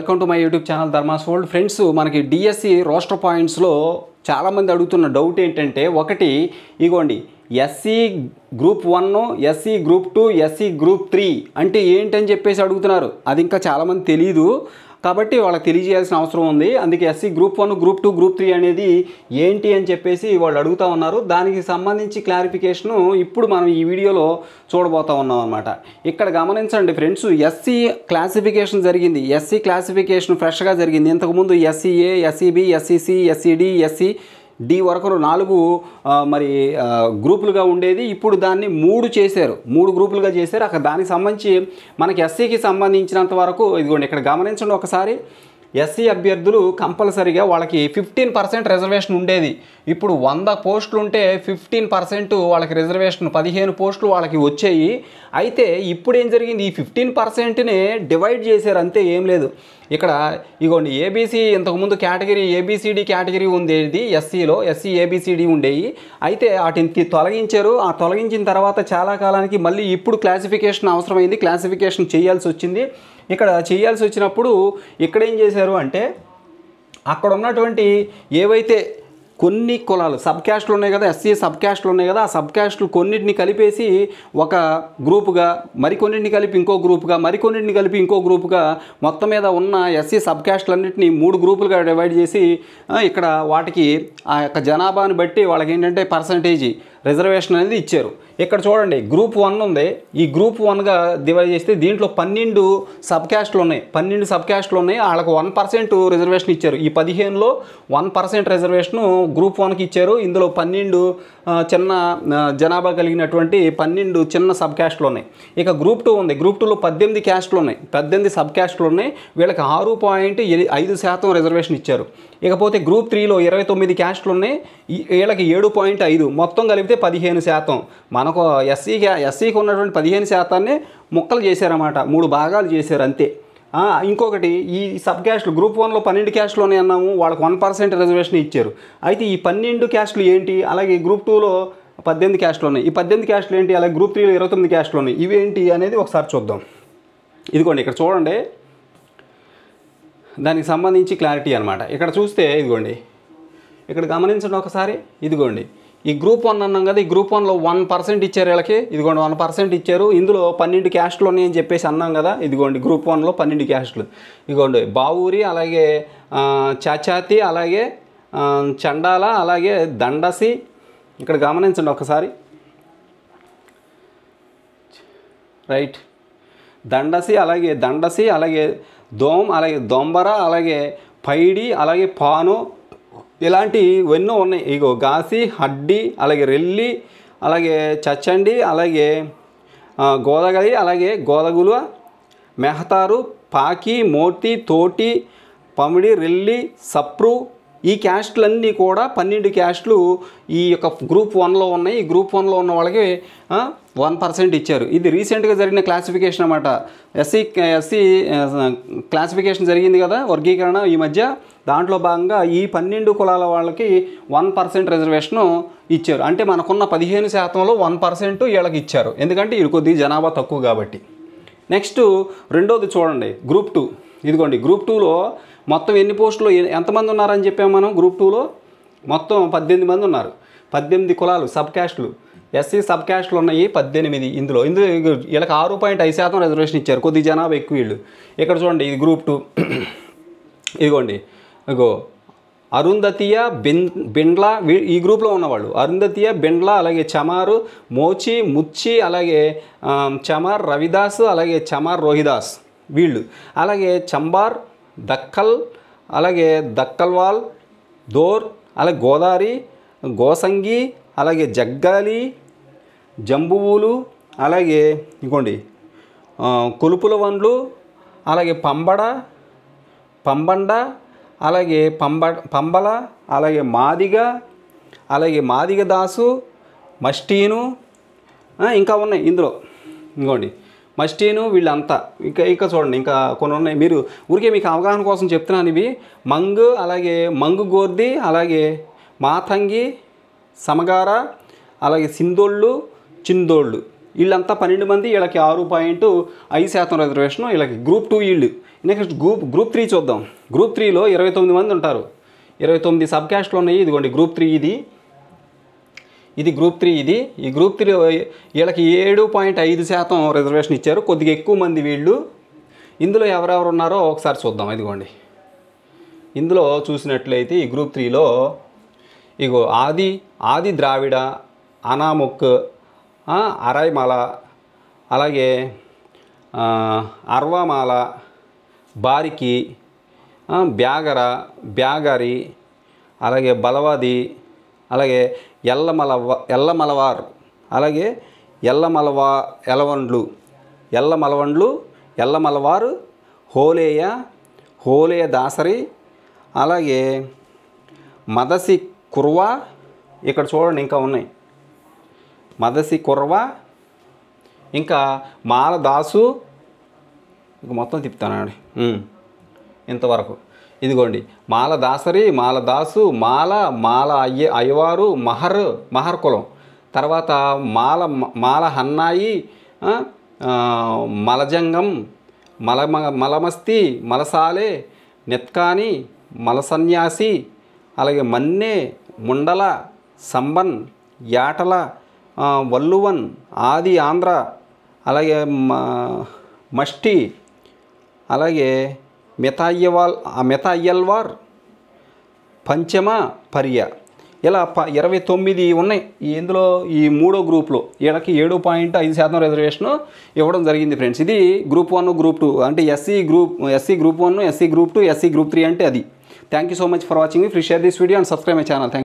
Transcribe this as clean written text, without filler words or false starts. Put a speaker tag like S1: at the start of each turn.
S1: Welcome to my YouTube channel Dharma's world. Friends, మనకి DSC roster పాయింట్స్లో చాలామంది అడుగుతున్న డౌట్ ఏంటంటే, ఒకటి ఇగోండి SC group 1, SC group 2, SC group 3 అంటే ఏంటని చెప్పేసి అడుగుతున్నారు. అది ఇంకా చాలామంది తెలీదు కాబట్టి వాళ్ళకి తెలియజేయాల్సిన అవసరం ఉంది. అందుకే ఎస్సీ గ్రూప్ 1, గ్రూప్ 2, గ్రూప్ 3 అనేది ఏంటి అని చెప్పేసి వాళ్ళు అడుగుతూ ఉన్నారు. దానికి సంబంధించి క్లారిఫికేషను ఇప్పుడు మనం ఈ వీడియోలో చూడబోతూ ఉన్నాం అన్నమాట. ఇక్కడ గమనించండి ఫ్రెండ్స్, ఎస్సీ క్లాసిఫికేషన్ జరిగింది. ఎస్సీ క్లాసిఫికేషన్ ఫ్రెష్గా జరిగింది. ఇంతకుముందు SCA, SCB, SCC, SCD, SC D వరకు 4 మరి గ్రూపులుగా ఉండేది. ఇప్పుడు దాన్ని 3 చేశారు, 3 గ్రూపులుగా చేశారు. అక్కడ దానికి సంబంధించి మనకి ఎస్సీకి సంబంధించినంత వరకు ఇదిగోండి ఇక్కడ గమనించండి ఒకసారి. ఎస్సీ అభ్యర్థులు కంపల్సరీగా వాళ్ళకి 15% రిజర్వేషన్ ఉండేది. ఇప్పుడు 100 పోస్టులు ఉంటే 15% వాళ్ళకి రిజర్వేషన్ 15 పోస్టులు వాళ్ళకి వచ్చాయి. అయితే ఇప్పుడు ఏం జరిగింది, ఈ 15%నే డివైడ్ చేశారు, అంతే, ఏం లేదు. ఇక్కడ ఇగోండి ఏబీసీ ఇంతకుముందు కేటగిరీ ఏబిసిడి కేటగిరీ ఉండేది ఎస్సీలో, ఎస్సీ ఏబిసిడి ఉండేవి. అయితే వాటిని తొలగించారు. ఆ తొలగించిన తర్వాత చాలా కాలానికి మళ్ళీ ఇప్పుడు క్లాసిఫికేషన్ అవసరమైంది, క్లాసిఫికేషన్ చేయాల్సి వచ్చింది. ఇక్కడ చేయాల్సి వచ్చినప్పుడు ఇక్కడ ఏం చేశారు అంటే, అక్కడ ఉన్నటువంటి ఏవైతే కొన్ని కులాలు సబ్ క్యాస్ట్లు ఉన్నాయి కదా, ఎస్సీ సబ్ క్యాస్ట్లు ఉన్నాయి కదా, ఆ సబ్ క్యాస్ట్లు కొన్నిటిని కలిపేసి ఒక గ్రూపుగా, మరికొన్నిటిని కలిపి ఇంకో గ్రూపుగా, మరికొన్నిటిని కలిపి ఇంకో గ్రూపుగా, మొత్తం మీద ఉన్న ఎస్సీ సబ్ క్యాస్ట్లన్నింటినీ 3 గ్రూపులుగా డివైడ్ చేసి ఇక్కడ వాటికి ఆ యొక్క జనాభాని బట్టి వాళ్ళకి ఏంటంటే పర్సంటేజీ రిజర్వేషన్ అనేది ఇచ్చారు. ఇక్కడ చూడండి గ్రూప్ 1 ఉంది. ఈ గ్రూప్ 1గా డివైడ్ చేస్తే దీంట్లో 12 సబ్ క్యాస్ట్లు ఉన్నాయి. 12 సబ్ క్యాస్ట్లు ఉన్నాయి. వాళ్ళకు 1% రిజర్వేషన్ ఇచ్చారు. ఈ 15లో 1% రిజర్వేషను గ్రూప్ 1కి ఇచ్చారు. ఇందులో 12 చిన్న జనాభా కలిగినటువంటి 12 చిన్న సబ్ క్యాస్ట్లు ఉన్నాయి. ఇక గ్రూప్ 2 ఉంది. గ్రూప్ 2లో 18 క్యాస్ట్లు ఉన్నాయి, 18 సబ్ క్యాస్ట్లు ఉన్నాయి. వీళ్ళకి 6.5% రిజర్వేషన్ ఇచ్చారు. ఇకపోతే గ్రూప్ 3లో 29 క్యాస్ట్లు ఉన్నాయి. వీళ్ళకి 7.5, మొత్తం కలిపితే 15%. మనకు ఎస్సీకి ఉన్నటువంటి 15%నే ముక్కలు చేశారన్నమాట, 3 భాగాలు చేశారు అంతే. ఇంకొకటి ఈ సబ్ క్యాస్ట్లు గ్రూప్ 1లో 12 క్యాస్ట్లు ఉన్నాయి అన్నాము, వాళ్ళకి 1% రిజర్వేషన్ ఇచ్చారు. అయితే ఈ 12 క్యాస్ట్లు ఏంటి, అలాగే గ్రూప్ 2లో 18 క్యాస్ట్లు ఉన్నాయి. ఈ 18 క్యాస్ట్లు ఏంటి, అలాగే గ్రూప్ 3లో 29 క్యాస్ట్లు ఉన్నాయి. ఇవేంటి అనేది ఒకసారి చూద్దాం. ఇదిగోండి ఇక్కడ చూడండి, దానికి సంబంధించి క్లారిటీ అనమాట. ఇక్కడ చూస్తే ఇదిగోండి ఇక్కడ గమనించండి ఒకసారి. ఇదిగోండి ఈ గ్రూప్ 1 అన్నాం కదా, ఈ గ్రూప్ 1లో 1% ఇచ్చారు వీళ్ళకి. ఇదిగోండి 1% ఇచ్చారు. ఇందులో 12 క్యాస్ట్లు ఉన్నాయని చెప్పేసి అన్నాం కదా. ఇదిగోండి గ్రూప్ 1లో 12 క్యాస్ట్లు. ఇదిగోండి బావూరి, అలాగే చాచాతి, అలాగే చండాల, అలాగే దండసి. ఇక్కడ గమనించండి ఒకసారి, రైట్. దండసి, అలాగే దోమ్, అలాగే దొంబర, అలాగే పైడి, అలాగే పాను, ఇలాంటివి ఎన్నో ఉన్నాయి. ఇగో గాసి, హడ్డి, అలాగే రెల్లి, అలాగే చచ్చండి, అలాగే గోదగలి, అలాగే గోదగుల, మెహతారు, పాకి, మోతి, తోటి, పమిడి, రెల్లి, సప్రు. ఈ క్యాస్ట్లన్నీ కూడా 12 క్యాస్ట్లు ఈ యొక్క గ్రూప్ 1లో ఉన్నాయి. ఈ గ్రూప్ 1లో ఉన్న వాళ్ళకి 1% ఇచ్చారు. ఇది రీసెంట్గా జరిగిన క్లాసిఫికేషన్ అన్నమాట. ఎస్సీ క్లాసిఫికేషన్ జరిగింది కదా, వర్గీకరణ ఈ మధ్య. దాంట్లో భాగంగా ఈ 12 కులాల వాళ్ళకి 1% రిజర్వేషను ఇచ్చారు. అంటే మనకున్న 15%లో 1% వీళ్ళకి ఇచ్చారు, ఎందుకంటే వీళ్ళు కొద్దిగా జనాభా తక్కువ కాబట్టి. నెక్స్ట్ రెండోది చూడండి, గ్రూప్ 2. ఇదిగోండి గ్రూప్ 2లో మొత్తం ఎన్ని పోస్టులు, ఎంతమంది ఉన్నారని చెప్పాము మనం. గ్రూప్ 2లో మొత్తం 18 మంది ఉన్నారు. 18 కులాలు సబ్ క్యాస్ట్లు, ఎస్సీ సబ్ క్యాస్ట్లు ఉన్నాయి 18. ఇందులో వీళ్ళకి 6.5% రిజర్వేషన్ ఇచ్చారు, కొద్ది జనాభా ఎక్కువ వీళ్ళు. ఇక్కడ చూడండి ఇది గ్రూప్ 2. ఇదిగోండి అరుంధతీయ, బిండ్ల, ఈ గ్రూప్లో ఉన్నవాళ్ళు అరుంధతీయ, బిండ్ల, అలాగే చమారు, మోచి, ముచ్చి, అలాగే చమార్ రవిదాస్, అలాగే చమార్ రోహిదాస్ వీళ్ళు. అలాగే చంబార్, దక్కల్, అలాగే దక్కల్వాల్, దోర్, అలాగే గోదారి, గోసంగి, అలాగే జగ్గాలి, జంబువులు, అలాగే ఇంకోండి కొలుపుల వండ్లు, అలాగే పంబండ, అలాగే పంబల, అలాగే మాదిగ దాసు, మస్టీను, ఇంకా ఉన్నాయి ఇందులో. ఇంకోండి మస్టీను, వీళ్ళంతా ఇక చూడండి ఇంకా కొన్ని ఉన్నాయి. మీరు ఊరికే మీకు అవగాహన కోసం చెప్తున్నాను ఇవి. మంగు, అలాగే మంగు గోర్ది, అలాగే మాతంగి, సమగార, అలాగే సిందోళ్ళు, చిందోళ్ళు, వీళ్ళంతా 12 మంది, వీళ్ళకి 6.5% రిజర్వేషన్, వీళ్ళకి గ్రూప్ 2 వీళ్ళు. నెక్స్ట్ గ్రూప్ 3 చూద్దాం. గ్రూప్ 3లో 29 మంది ఉంటారు, 29 సబ్ క్యాస్ట్లు ఉన్నాయి. ఇదిగోండి గ్రూప్ 3 ఇది గ్రూప్ 3 ఇది. ఈ గ్రూప్ 3 వీళ్ళకి 7.5% రిజర్వేషన్ ఇచ్చారు, కొద్దిగా ఎక్కువ మంది వీళ్ళు. ఇందులో ఎవరెవరు ఉన్నారో ఒకసారి చూద్దాం. ఇదిగోండి ఇందులో చూసినట్లయితే ఈ గ్రూప్ 3లో ఇగో ఆది ద్రావిడ, అనాముక్, అరైమాల, అలాగే అర్వామాల, బారికి, బ్యాగరి, అలాగే బలవాది, అలాగే ఎల్లమలవార్, అలాగే ఎల్లమలవారు, హోలేయ దాసరి, అలాగే మదసి కుర్వా. ఇక్కడ చూడండి ఇంకా ఉన్నాయి, మదసి కుర్వా, ఇంకా మాలదాసు. ఇంక మొత్తం తిప్పుతానండి ఇంతవరకు. ఇదిగోండి మాలదాసు, మాల అయ్యవారు, మహర్ కులం. తర్వాత మాల హన్నాయి, మలజంగం, మలమస్తి, మలసాలే, నెత్కాని, మలసన్యాసి, అలాగే మన్నే, ముండల, సంబన్, యాటల, వల్లువన్, ఆది ఆంధ్ర, అలాగే మష్టి, అలాగే మెతాయ్యల్వార్, పంచమ పర్య. ఇలా 29 ఉన్నాయి. ఇందులో ఈ 3వ గ్రూప్లో వీళ్ళకి 7.5% రిజర్వేషన్ ఇవ్వడం జరిగింది ఫ్రెండ్స్. ఇది గ్రూప్ 1, గ్రూప్ 2 అంటే SC group 1, SC group 2, SC group 3 అంటే అది. Thank you so much for watching. Please share this video and subscribe my channel.